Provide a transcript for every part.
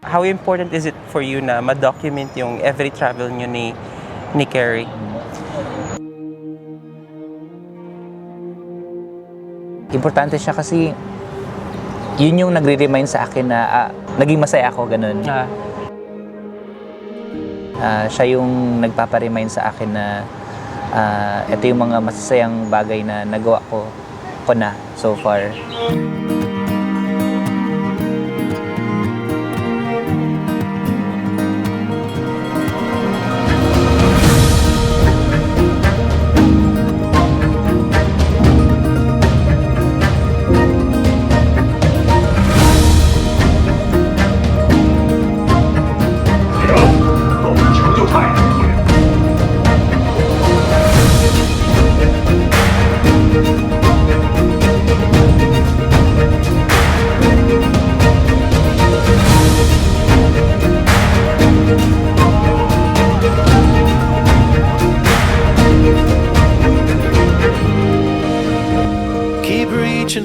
How important is it for you na ma-document yung every travel nyo ni Kerry? Importante siya kasi yun yung nagre-remind sa akin na naging masaya ako, ganun. Siya yung nagpapa-remind sa akin na ito yung mga masasayang bagay na nagawa ko na so far.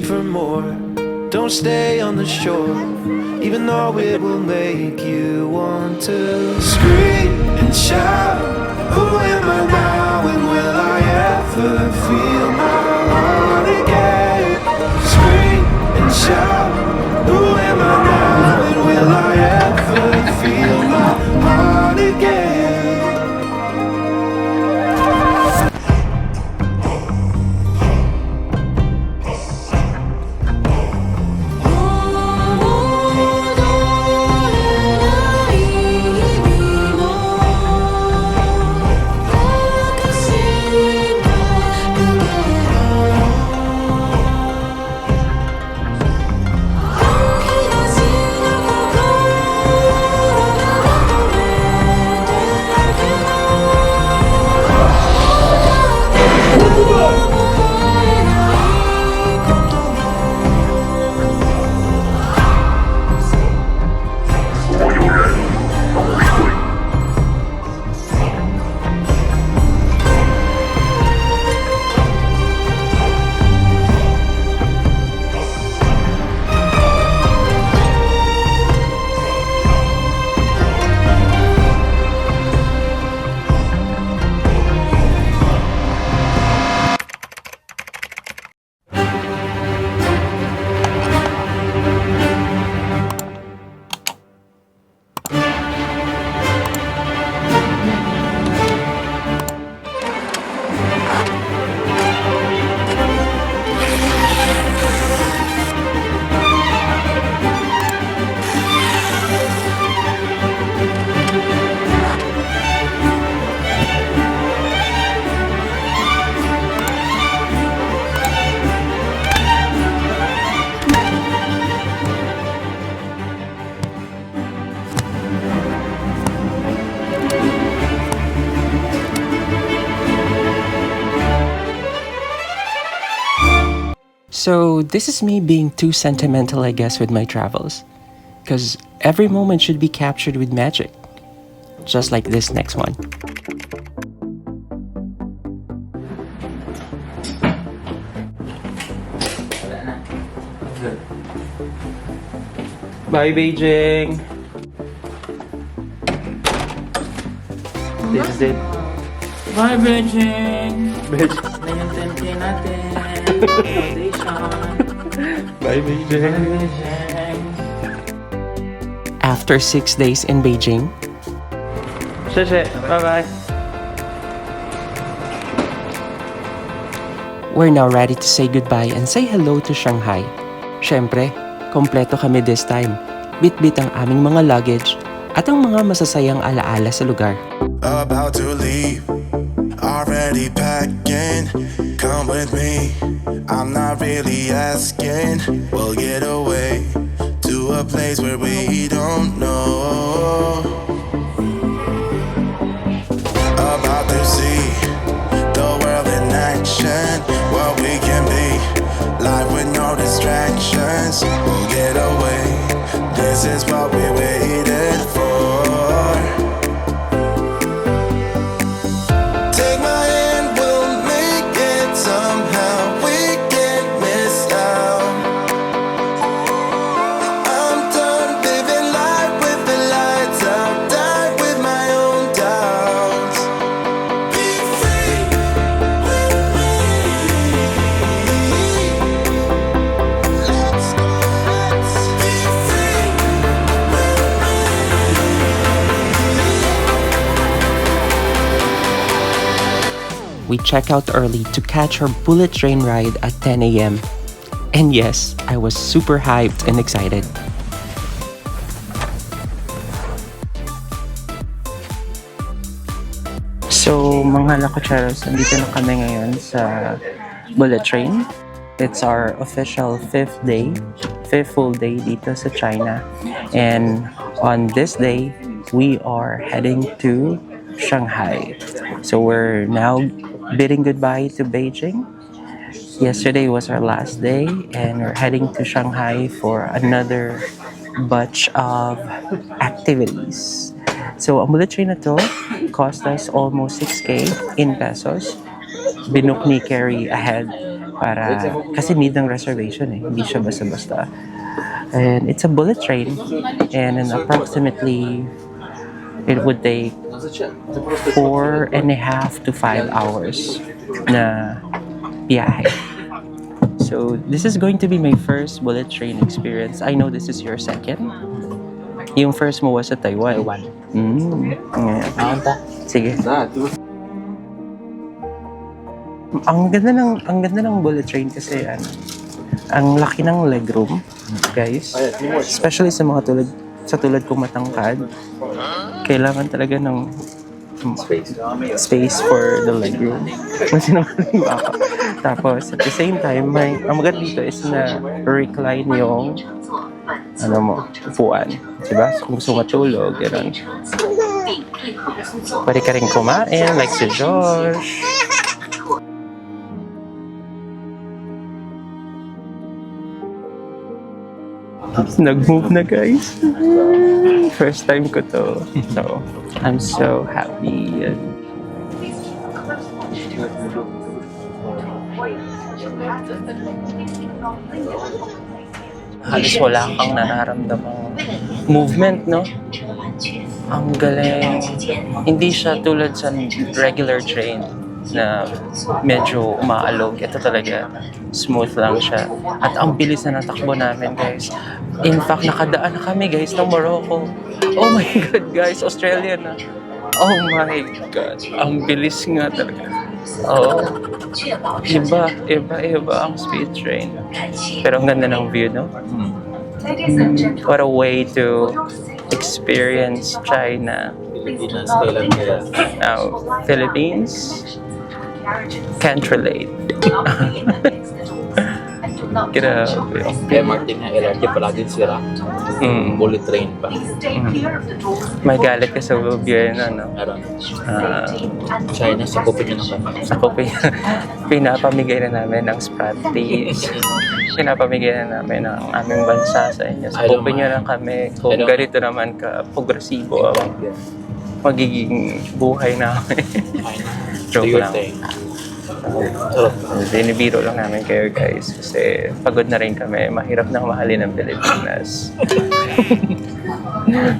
For more, don't stay on the shore, even though it will make you want to scream and shout. Who am I now, and will I ever feel my heart again? Scream and shout. Who am I now, and will I ever feel my heart again? So this is me being too sentimental, I guess, with my travels. Because every moment should be captured with magic. Just like this next one. Bye, Beijing! This is it. Bye, Beijing! Beijing. Na yung 10K natin. Foundation. Bye, Beijing! Bye, Beijing! After 6 days in Beijing, bye-bye. We're now ready to say goodbye and say hello to Shanghai. Syempre, kompleto kami this time. Bit-bit ang aming mga luggage at ang mga masasayang alaala sa lugar. About to leave, already packing. Come with me, I'm not really asking. We'll get away to a place where we don't know. About to see the world in action, what we can be, life with no distractions. We'll get away, this is what we waited for. With the we check out early to catch our bullet train ride at 10 a.m. And yes, I was super hyped and excited. So, mga lakocheros, nandito na kami ngayon sa bullet train. It's our official fifth full day dito sa China. And on this day, we are heading to Shanghai. So we're now bidding goodbye to Beijing. Yesterday was our last day and we're heading to Shanghai for another batch of activities. So ang bullet train na to cost us almost 6K in pesos. Binook ni Carrie ahead para kasi need ng reservation hindi siya basta-basta. And it's a bullet train and approximately it would take 4.5 to 5 hours na biyahe. So this is going to be my first bullet train experience. I know this is your second. Yung first mo was sa Taiwan. Sige. Ang ganda ng bullet train kasi ang laki ng legroom, guys. Especially sa mga tulad kong matangkad. Kailangan talaga ng space for the legroom. Masinungaling ba ako? Tapos, at the same time, ang maganda dito is na recline yung upuan. Diba? So, kung gusto matulog, gano'n. Pwede ka rin kumain, like si Josh. Nag-move na, guys. First time ko to. So, I'm so happy. Halos wala kang nararamdamang movement, no? Ang galing. Hindi siya tulad sa regular train na medyo umaalog. Ito talaga, smooth lang siya. At ang bilis na natakbo namin, guys. In fact, nakadaan na kami, guys, ng Morocco. Oh my God, guys, Australia na. Oh my God, ang bilis nga talaga. Oo. Iba ang speed train. Pero ang ganda ng view, no? What a way to experience China. Now, Philippines can't relate. Grabe. MRT nga, LRT palagi sira. Bullet train pa. May galit ka sa gobyerno, no? Meron. China, sakupin nyo na kami. Ako, pinapamigay na namin ng Spratties. Pinapamigay na namin ang aming bansa sa inyo. Sakupin nyo na kami kung ganito naman ka progresibo ang magiging buhay namin. Joke lang. Binibiro lang namin kayo, guys, kasi pagod na rin kami. Mahirap nang mahalin ang Pilipinas.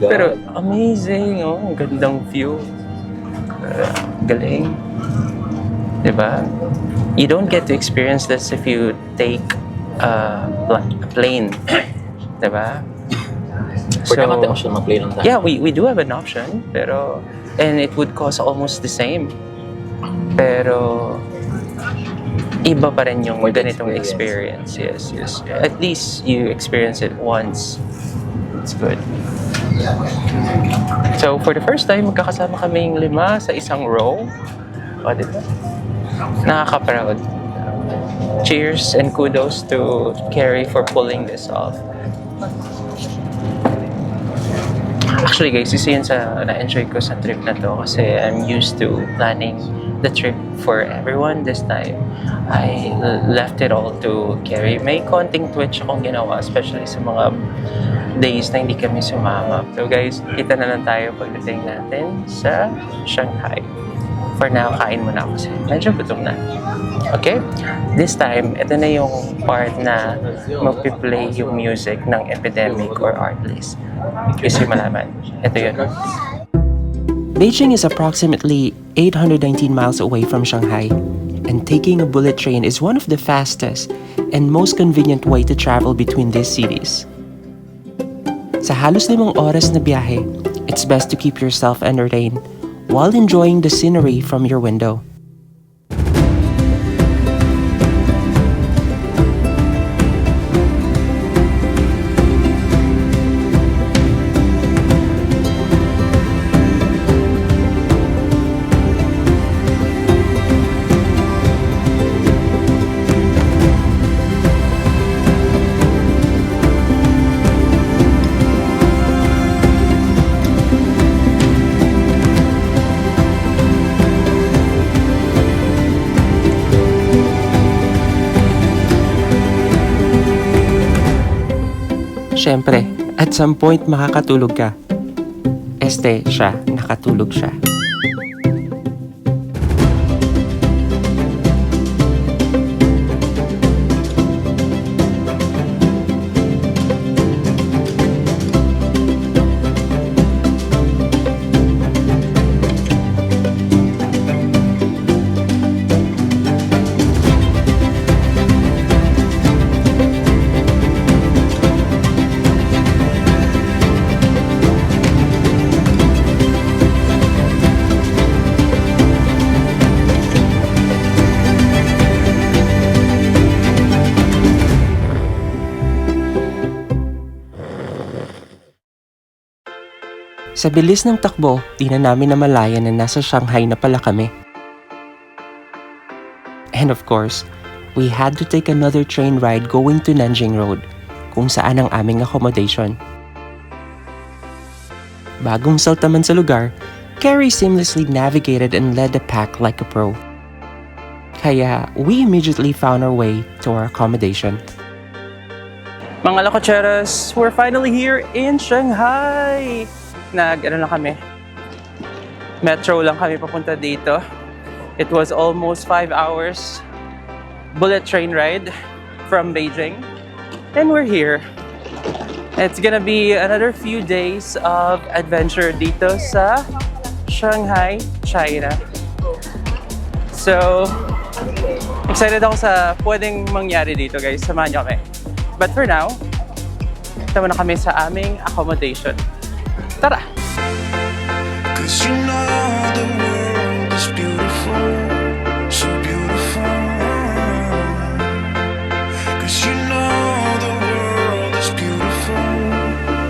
Pero amazing, oh. Gandang view. Galing. Diba? You don't get to experience this if you take a plane. Diba? Pwede natin option mag-plane lang tayo. Yeah, we do have an option, pero and it would cost almost the same. Pero iba pa rin yung ganitong experience. Yes. At least you experience it once. It's good. So, for the first time, magkakasama kaming 5 sa isang row. O, diba? Nakaka-proud. Cheers and kudos to Carrie for pulling this off. Actually, guys, isa yun sa na-enjoy ko sa trip na to kasi I'm used to planning the trip for everyone. This time, I left it all to Carrie. May konting twitch akong ginawa, especially sa mga days na hindi kami sumama. So guys, kita na lang tayo pagdating natin sa Shanghai. For now, kain muna ako kasi medyo gutom na. Okay? This time, ito na yung part na magpi-play yung music ng Epidemic or Artlist. Gusto yung malaman. Ito yun. Beijing is approximately 819 miles away from Shanghai, and taking a bullet train is one of the fastest and most convenient way to travel between these cities. Sa halos 5 oras na biyahe, it's best to keep yourself entertained while enjoying the scenery from your window. Siyempre, at some point makakatulog ka. Siya, nakatulog siya. Sa bilis ng takbo, di na namin namalayan na nasa Shanghai na pala kami. And of course, we had to take another train ride going to Nanjing Road, kung saan ang aming accommodation. Bagong salta man sa lugar, Carrie seamlessly navigated and led the pack like a pro. Kaya we immediately found our way to our accommodation. Mga Lococheros, we're finally here in Shanghai! Lang kami. Metro lang kami papunta dito. It was almost 5 hours bullet train ride from Beijing. And we're here. It's gonna be another few days of adventure dito sa Shanghai, China. So, excited ako sa pwedeng mangyari dito, guys. Samahan niyo kami. But for now, tama na kami sa aming accommodation. Tara! 'Cause you know the world is beautiful, so beautiful. 'Cause you know the world is beautiful,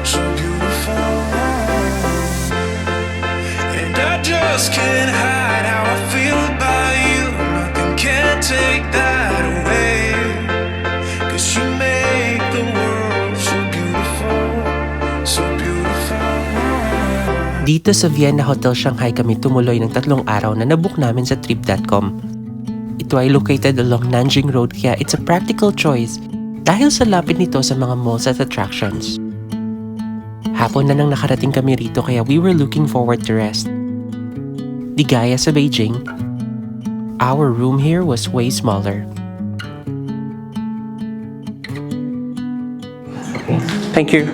so beautiful. And I just can't hide how I feel about you. Nothing can take that away. 'Cause you make the world so beautiful, so beautiful. Dito sa Vienna Hotel Shanghai kami tumuloy ng 3 araw na nabook namin sa trip.com. Ito ay located along Nanjing Road kaya it's a practical choice dahil sa lapit nito sa mga malls at attractions. Hapon na nang nakarating kami rito kaya we were looking forward to rest. Di gaya sa Beijing, our room here was way smaller. Thank you.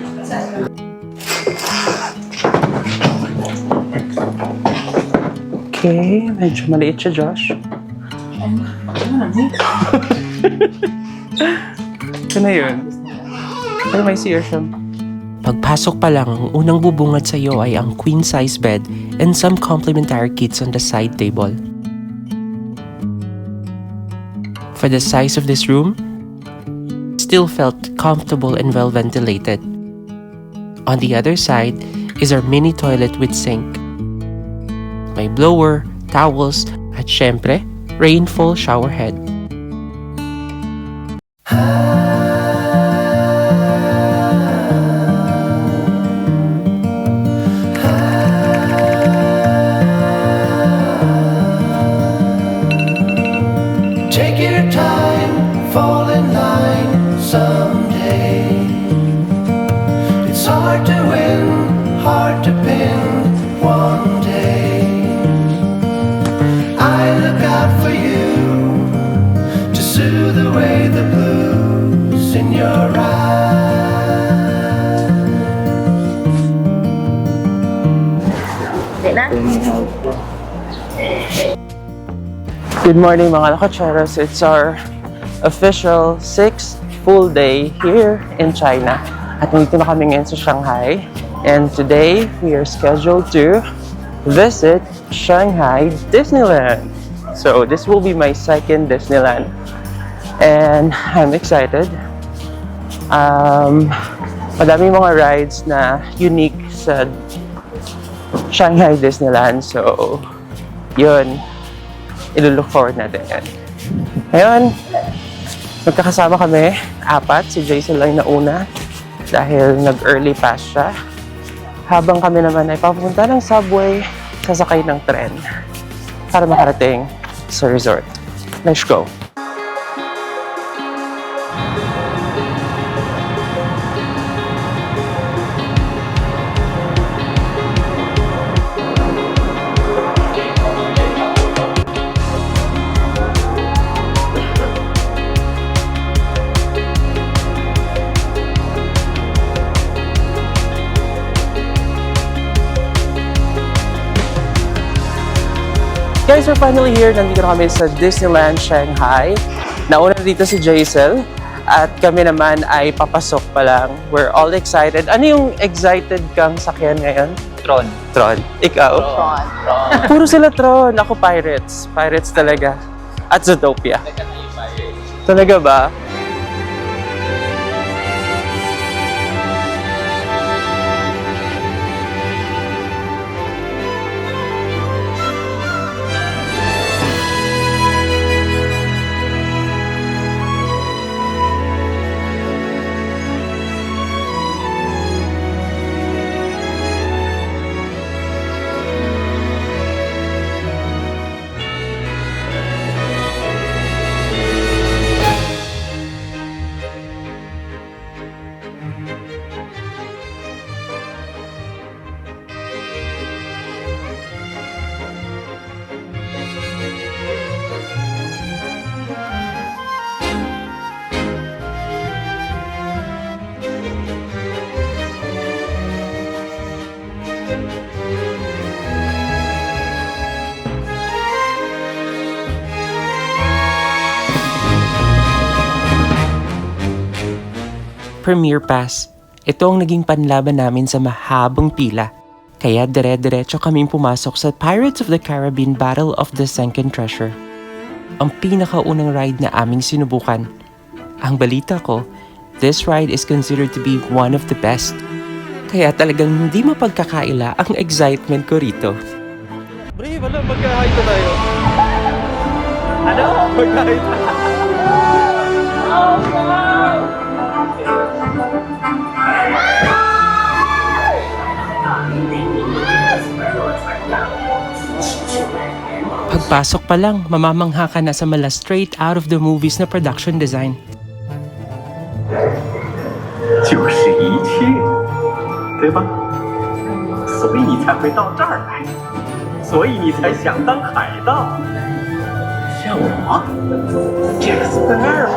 Okay, medyo maliit siya, Josh. Ito na yun. Pero may CR siya. Pagpasok pa lang, ang unang bubungad sa iyo ay ang queen-size bed and some complimentary kits on the side table. For the size of this room, still felt comfortable and well ventilated. On the other side is our mini toilet with sink. May blower, towels, at syempre, rainfall shower head. Take your time, fall in line someday. It's hard to win, hard to pin one day. I look out for you to soothe away the blues in your eyes. Good morning mga Lococheros. It's our official 6th full day here in China. At nandito na kami ngayon sa Shanghai. And today, we are scheduled to visit Shanghai Disneyland. So this will be my second Disneyland. And I'm excited. Madami mga rides na unique sa Shanghai Disneyland. So, yun. I-look forward natin yan. Ngayon, magkakasama kami, 4. Si Jason lang nauna dahil nag-early pass siya. Habang kami naman ay papunta ng subway, sasakay ng tren para makarating sa resort. Let's go! guys, we're finally here. Nandito na kami sa Disneyland Shanghai. Nauna dito si Jaisel. At kami naman ay papasok pa lang. We're all excited. Ano yung excited kang sakyan ngayon? Tron. Tron. Ikaw? Puro sila Tron. Ako Pirates. Pirates talaga. At Zootopia. Talaga ba? Premier Pass. Ito ang naging panlaban namin sa mahabang pila. Kaya dire-diretso kaming pumasok sa Pirates of the Caribbean Battle of the Sunken Treasure. Ang pinakaunang ride na aming sinubukan. Ang balita ko, this ride is considered to be one of the best. Kaya talagang hindi mapagkakaila ang excitement ko rito. Brave, alam, magkahit na tayo. Ano? Magkahit na. Pagpasok pa lang, mamamangha ka na sa mala straight out of the movies na production design. 就是一切，对吧？所以你才会到这儿来，所以你才想当海盗，像我，Jack Sparrow。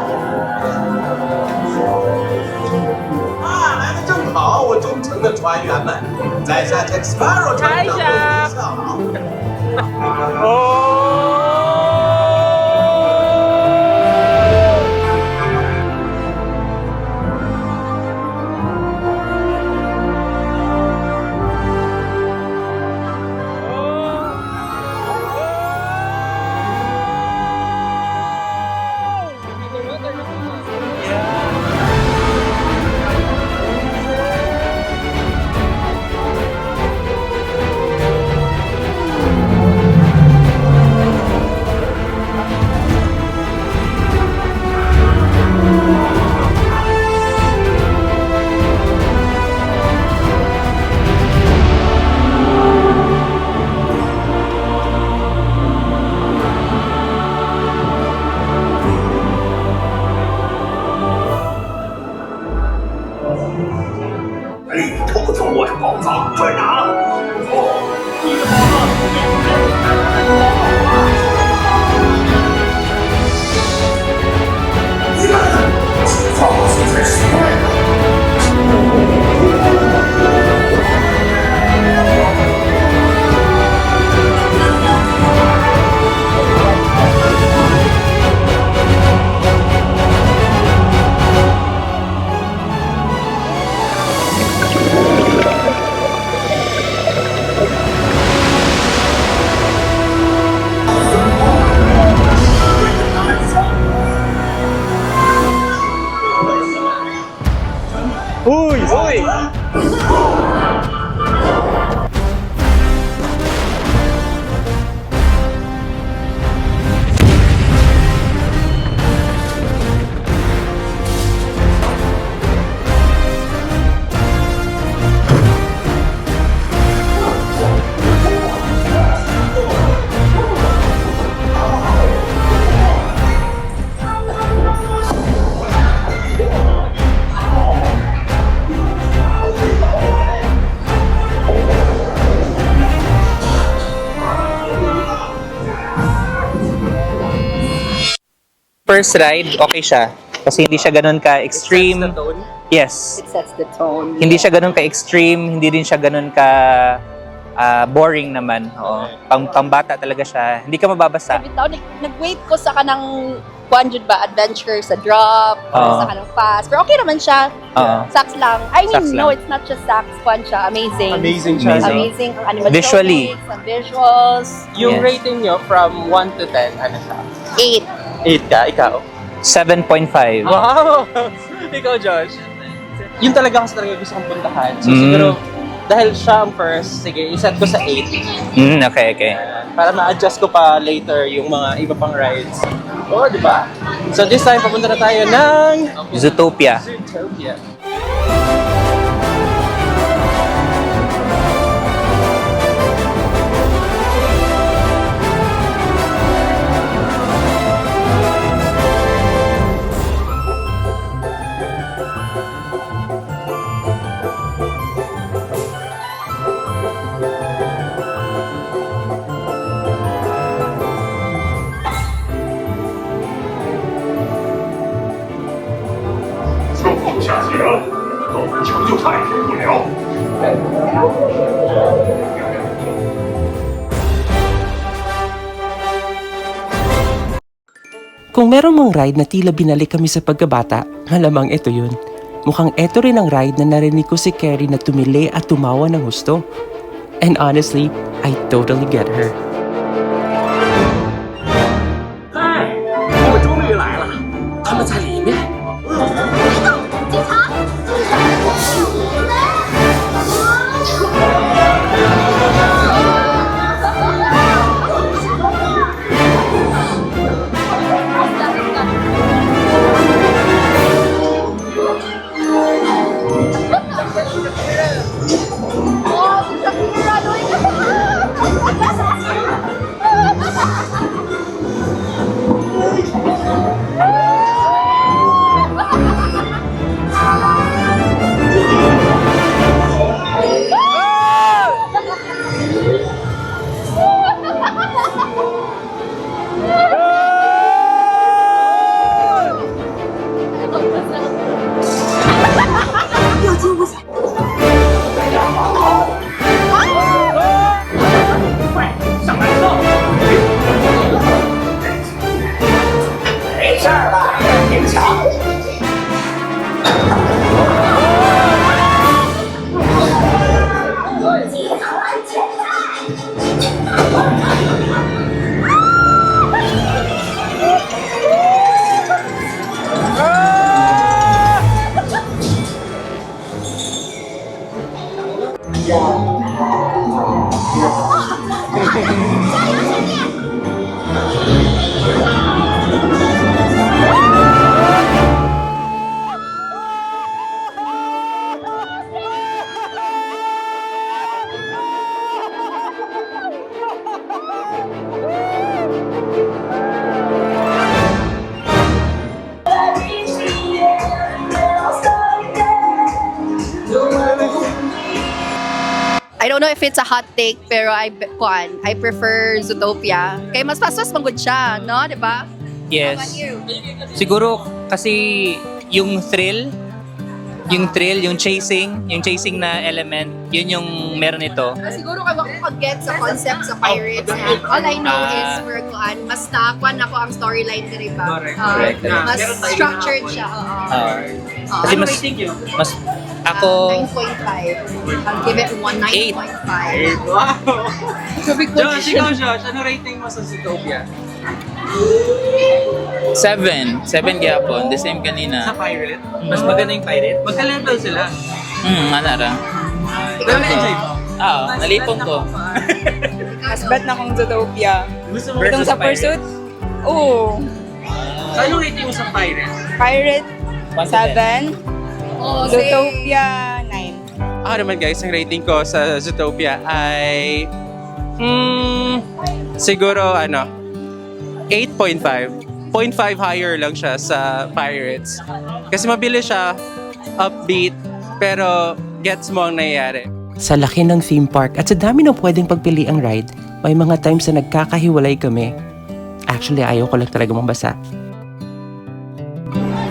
啊，来的正好，我忠诚的船员们，在下 Jack Sparrow 船长为您效劳。 偷走我的宝藏，快拿！哦，你的宝藏被人你们放弃才失败了。First ride, okay siya. Kasi hindi siya ganun ka-extreme. Yes. It sets the tone. Hindi siya ganun ka-extreme, hindi rin siya ganun ka boring naman. Oo. Pambata talaga siya. Hindi ka mababasa. Bitaw, nag-wait ko sa kanang jud ba adventure sa drop or sa kanang fast. Pero okay naman siya. Oo. Sax lang. I mean, Sax no, lang. it's not just sax. Fun siya. Amazing. Amazing siya. Amazing. Amazing ang animatronics, Visually. ang visuals. Yung Yes. rating nyo from 1 to 10, ano siya? 8. 8 ka, ikaw? 7.5. Wow! Ikaw, Josh? Yun talaga kasi talaga gusto kong puntahan. So Mm. siguro, dahil siya ang first, sige, iset ko sa 8. Okay. Para ma-adjust ko pa later yung mga iba pang rides. Oh, di ba? So this time, papunta na tayo ng Zootopia. Zootopia. Kung merong mang ride na tila binalik kami sa pagkabata, malamang ito yun. Mukhang ito rin ang ride na narinig ko si Carrie na tumili at tumawa ng husto. And honestly, I totally get her. 嗨，我们终于来了，他们在里面。I don't know if it's a hot take, pero I prefer Zootopia. Kaya mas manggod siya, no? Diba? Yes. How about you? Siguro kasi yung thrill, yung chasing na element, yun yung meron ito. Siguro kaya ako mag-get sa concept sa Pirates. All I know is for mas nakuan ako ang storyline diri ba? Correct. Mas structured siya. Kasi mas ako 9.5. I'll give it 9.5. Wow! Sabi ko, Josh, ikaw Josh, ano rating mo sa Zootopia? 7 gyapon, the same kanina. Sa Pirate? Mas maganda yung Pirate? Magka-level sila. Ano ra? Pero na-enjoy mo? Oo, nalipong ko. Mas bet na kong Zootopia. Gusto mo Itong sa Pursuit, oo. So, anong rating mo sa Pirate? Pirate, 7. Zootopia, 9. Ako naman guys, ang rating ko sa Zootopia ay siguro 8.5. 0.5 higher lang siya sa Pirates. Kasi mabilis siya, upbeat, pero gets mo ang nangyayari. Sa laki ng theme park at sa dami ng pwedeng pagpili ang ride, may mga times na nagkakahiwalay kami. Actually, ayaw ko lang talaga mabasa.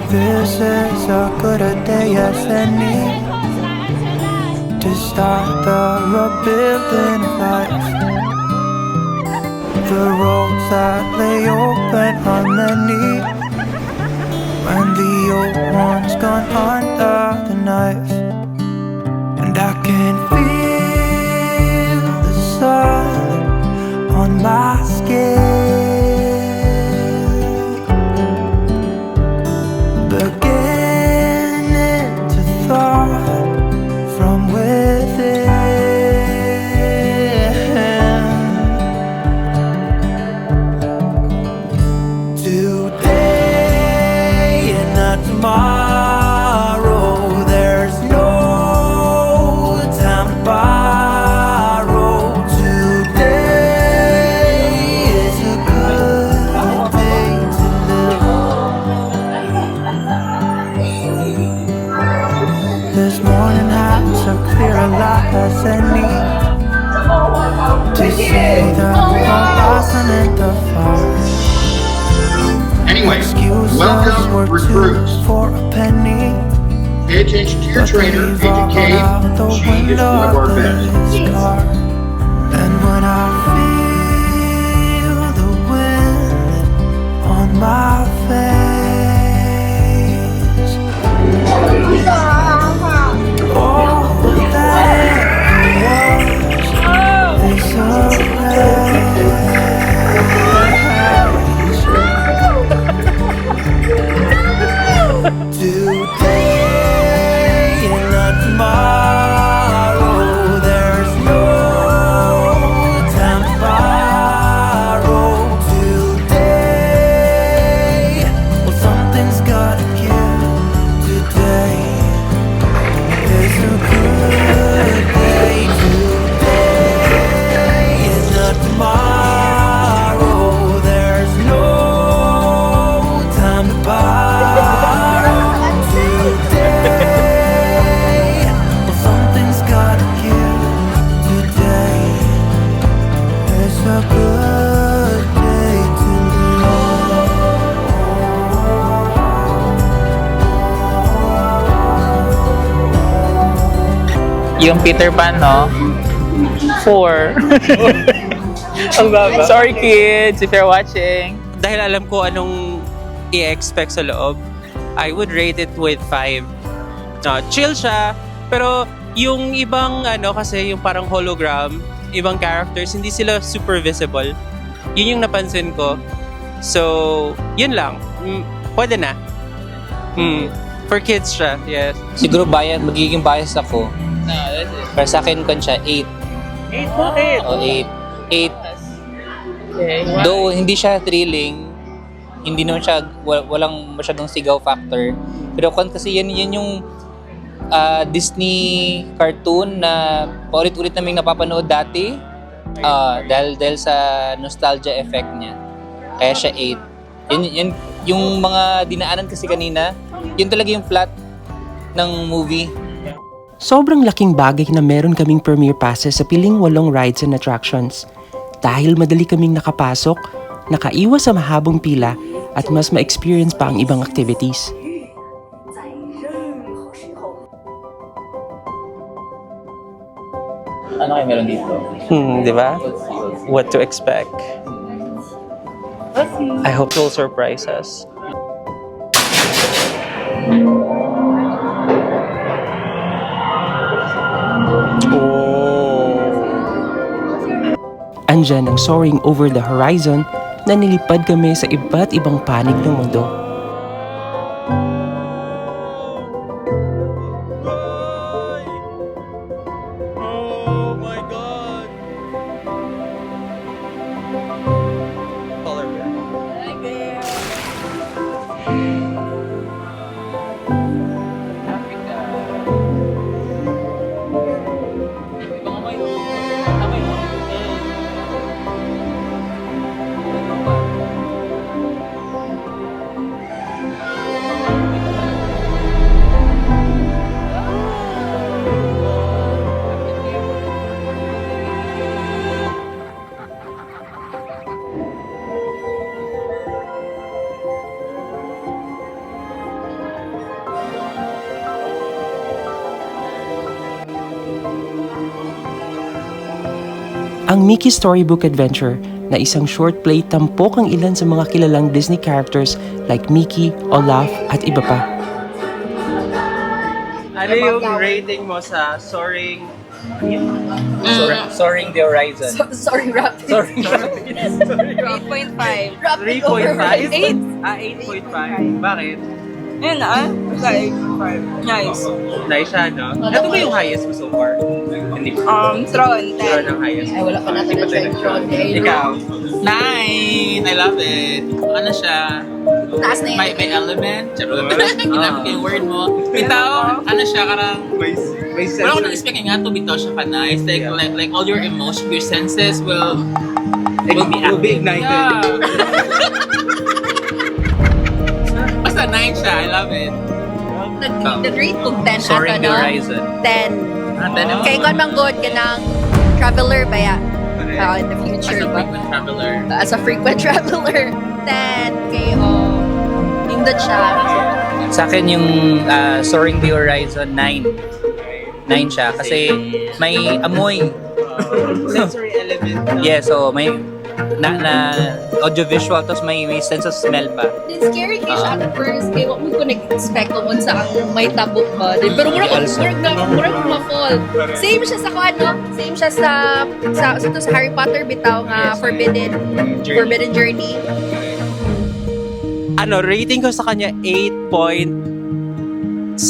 This is as good a day as any. to start the rebuilding of life. The roads that lay open are many, when the old one's gone under the knife. And I can feel the sun on my skin, beginning to thaw from within. Today and not tomorrow, there's no time to borrow. Today is a good day to live. This morning has a clear light as any to see the horizon in the far. Anyway, Excuses welcome were recruits. two for a penny. Pay attention to your trainer, Agent Kate. She is one of our best. And when I feel the wind on my face, all that was is today and not tomorrow, there's no time to borrow. Today, well, something's gotta give. Today is a good day. Today is not tomorrow, there's no time to borrow. Today, well, something's gotta give. Today is a good day to Yung Peter Pan, no? 4. Ang baba. Sorry kids, if you're watching. Dahil alam ko anong i-expect sa loob, I would rate it with 5. Chill siya, pero yung ibang kasi yung parang hologram, ibang characters, hindi sila super visible. Yun yung napansin ko. So, yun lang. Pwede na. For kids siya, yes. Siguro magiging bias ako. No, that's it. Para sa akin, siya 8. 8 bakit? O 8. 8. Okay. Though hindi siya thrilling, hindi naman siya, walang masyadong sigaw factor. Pero kasi yan yung Disney cartoon na paulit-ulit naming napapanood dati. Dahil sa nostalgia effect niya. Kaya siya 8. Yan, yung mga dinaanan kasi kanina, yun talaga yung plot ng movie. Sobrang laking bagay na meron kaming premiere passes sa piling 8 rides and attractions. Dahil madali kaming nakapasok, nakaiwas sa mahabang pila, at mas ma-experience pa ang ibang activities. Ano kayo meron dito? Di ba? What to expect. I hope you'll surprise us. Andyan ang Soaring Over the Horizon na nilipad kami sa iba't ibang panig ng mundo. Oh my God! Color red. Ang Mickey Storybook Adventure na isang short play tampok ang ilan sa mga kilalang Disney characters like Mickey, Olaf at iba pa. Ano yung rating mo sa Soaring Soaring the Horizon. Sorry, Rapid. Soaring 8.5. 3.5? 8.5. Bakit? Yun like 8.5. Nice. Nice siya, no? Ito ba yung highest mo so far? Hindi pa. Tron, Tron 10. ang highest. Ay, wala pa natin na try Tron. Ikaw? 9! I love it. Ano siya? Taas na May element. Charot. Ginamit ko yung word mo. Bitaw, ano siya, karang... May Wala ko nang-expect nga to bitaw siya ka na. It's like all your emotions, your senses will be ignited. Yeah. Basta 9 siya. I love it. Nag-rate kong 10 Soaring the no? Horizon. 10. Kay Gon Manggod ka ng traveler ba yan? In the future ba? As a frequent traveler. 10. Kay nindot siya. Sa akin yung Soaring the Horizon 9. 9 siya kasi may amoy. Sensory element. Yeah, so may na audiovisual tapos may sense of smell pa. It's scary kay siya at first. Kaya wag mo ko nag-expect kung sa ang may tabok ba. Pero murag ma-fall. Same siya sa ano? Same siya sa Harry Potter bitaw nga Forbidden Journey. Ano, rating ko sa kanya 8.7.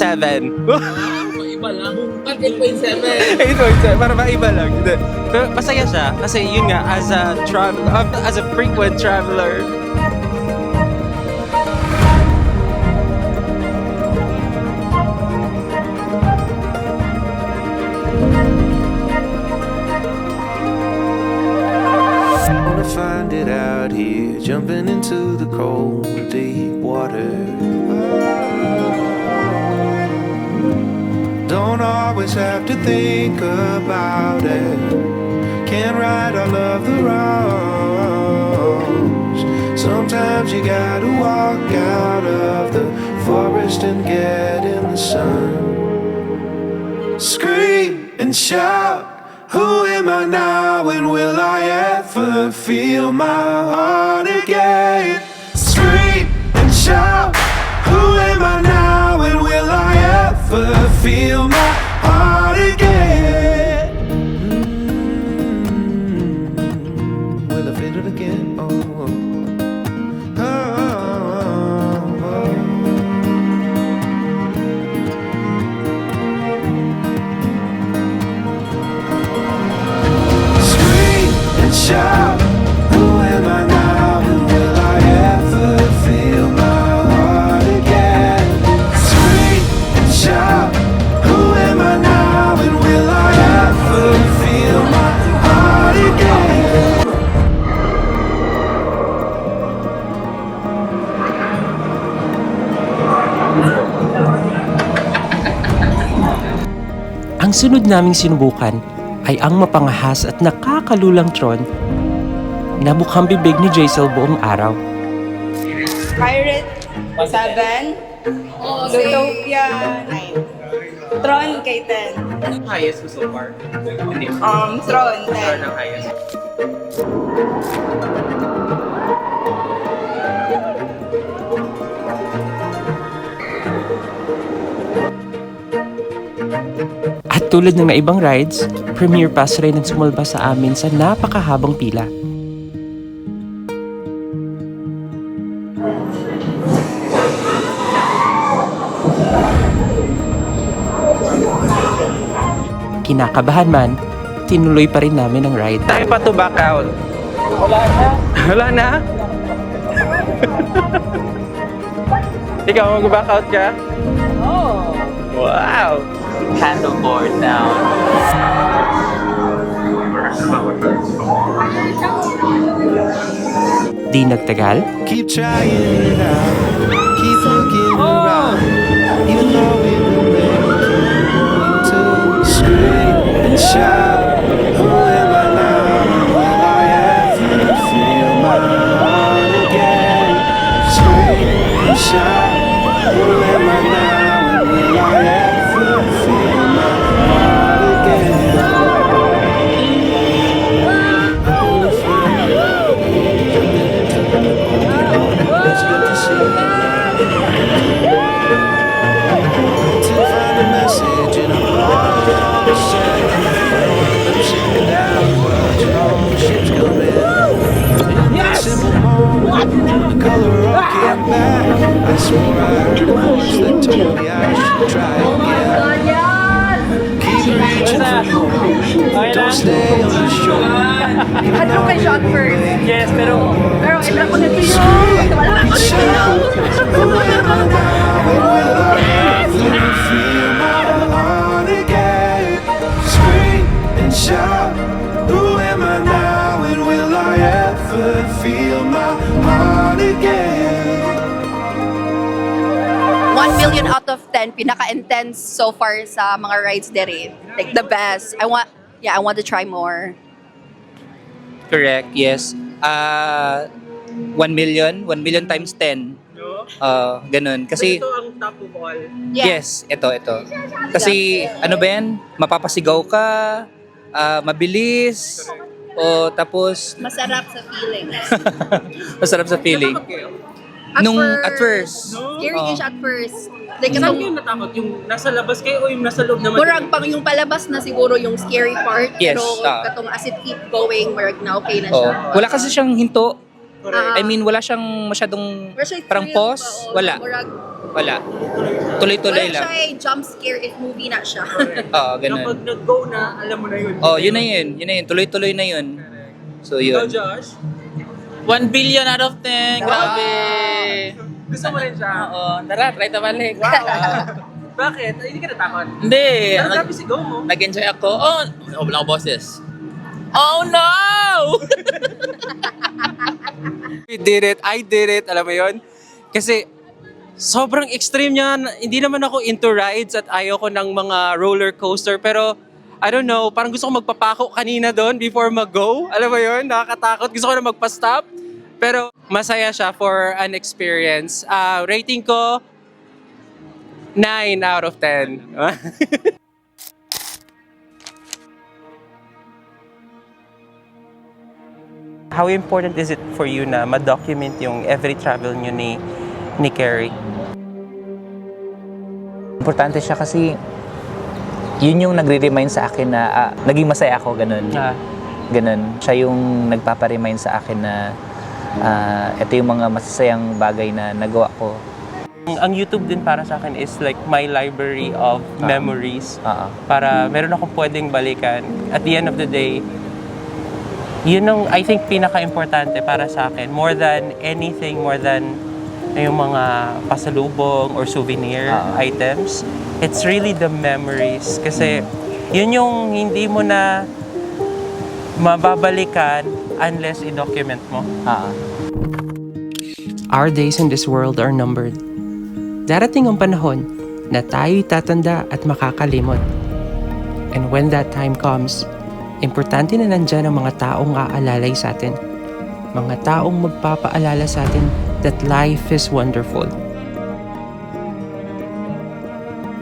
Iba lang. 8.7. 8.7. Para maiba lang. Hindi. Pero masaya siya. Kasi yun nga, as a frequent traveler, Wanna find it out here, jumping into the cold, deep water. Don't always have to think about it. Can't right all of the wrongs. Sometimes you gotta walk out of the forest and get in the sun. Scream and shout, who am I now and will I ever feel my heart again? Scream and shout, who am I now and will I ever feel my heart again? Will I feel it again? Oh. Scream and shout, who am I now and will I ever feel my heart again? Scream and shout, who am I now and will I ever feel my heart again? Ang sunod naming sinubukan ay ang mapangahas at nakakalulang Tron na mukhang bibig ni Jaisal buong araw. Pirate, 7. Zootopia, 9. Tron, kay 10. yung highest mo so far? Hindi. Tron, Tron 10. ang highest. At tulad ng ibang rides, premiere pass rin ang sumulba sa amin sa napakahabang pila. Kinakabahan man, tinuloy pa rin namin ang ride. Tayo pa to back out. Wala na? Ikaw, mag-back out ka? Oh. Wow! Handleboard down. Di nagtagal, Keep trying it out, keep looking around, even though we will make you want to scream and shout. Who am I now? Will I ever feel my heart again? Scream and shout. Who am I now? Will I ever feel my heart again? spaceships coming. In that simple moment, the color all came back. I swore I heard a voice that told me I should try again. Keep reaching for more. Don't stay on the shore. Even Ano though kay shot first? Yes, pero Pero iba ko nito yun. Wala ko nito yun. who am I now? When will I ever feel my heart again? Scream and shout. Who am I now? When will I ever feel my heart again? 1 million out of 10 pinaka-intense so far sa mga rides dere. Like the best. I want to try more. Correct, yes. 1 million times 10. Ganun. Kasi, ito ang top of all. yes, ito. Kasi, ano ba yan? Mapapasigaw ka, mabilis, o tapos, Masarap sa feeling. masarap sa feeling. At first. Scary-ish at first. Like, Saan kayo natakot? Yung nasa labas kayo o yung nasa loob naman? murag pang yung palabas na siguro yung scary part. Yes, Pero katong as it keep going, murag na okay na Oh, siya. wala kasi siyang hinto. Ah, I mean, wala siyang masyadong wala siya parang thrill pause. pa, Wala. Murag, Wala. Tuloy-tuloy wala lang. siya jump scare if movie na siya. Oo, ganun. Kapag nag-go na, alam mo na yun. Oh, yun na yun. Tuloy-tuloy na yun. So, Ikaw, yun. Josh? 1 billion out of 10. Grabe. Gusto mo rin siya? Oo, tara, try na balik. Bakit? Ay, hindi ka natakot? Hindi. Pero grabe sigaw mo. Nag-enjoy ako. Oh, wala ko boses. Oh no! We did it. I did it. Alam mo yun? Kasi sobrang extreme niya. Hindi naman ako into rides at ayaw ko ng mga roller coaster. Pero I don't know, parang gusto ko magpapako kanina doon before mag-go. Alam mo yun? Nakakatakot. Gusto ko na magpa-stop. Pero masaya siya for an experience. Rating ko 9 out of 10. How important is it for you na ma-document yung every travel nyo ni Carrie? Importante siya kasi yun yung nagre-remind sa akin na naging masaya ako, ganun. Ganun. Siya yung nagpapa-remind sa akin na ito yung mga masasayang bagay na nagawa ko. Ang YouTube din para sa akin is like my library of memories. Para meron akong pwedeng balikan. At the end of the day, yun ang I think pinaka-importante para sa akin. More than anything, more than yung mga pasalubong or souvenir items. It's really the memories. Kasi yun yung hindi mo na mababalikan unless i-document mo. Our days in this world are numbered. Darating ang panahon na tayo'y tatanda at makakalimot. And when that time comes, importante na nandyan ang mga taong aalalay sa atin. Mga taong magpapaalala sa atin that life is wonderful.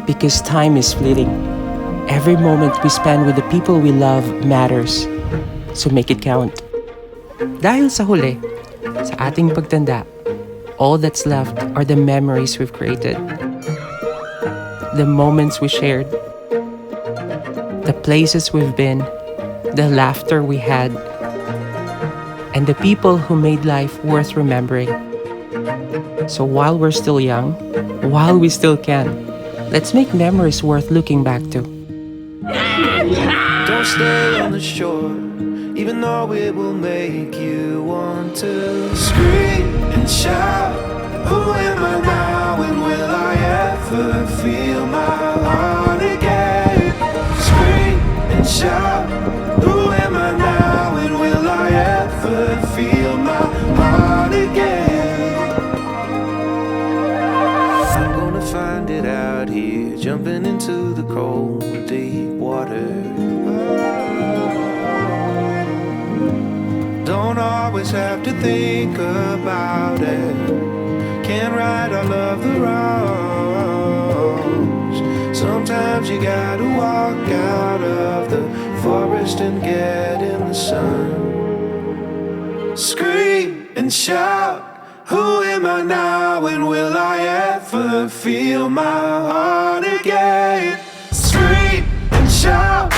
Because time is fleeting. Every moment we spend with the people we love matters. So make it count. Dahil sa huli, sa ating pagtanda, all that's left are the memories we've created. The moments we shared. The places we've been. The laughter we had. And the people who made life worth remembering. So while we're still young, while we still can, let's make memories worth looking back to. Don't stay on the shore, even though it will make you want to scream and shout. Who am I now, and will I ever feel my heart again? Scream and shout. Who am I now, and will I ever feel my heart again? I'm gonna find it out here, jumping into the cold, deep water. Don't always have to think about it. Can't right all of the wrongs. Sometimes you gotta walk out of the forest and get in the sun. Scream and shout. Who am I now, and will I ever feel my heart again? Scream and shout.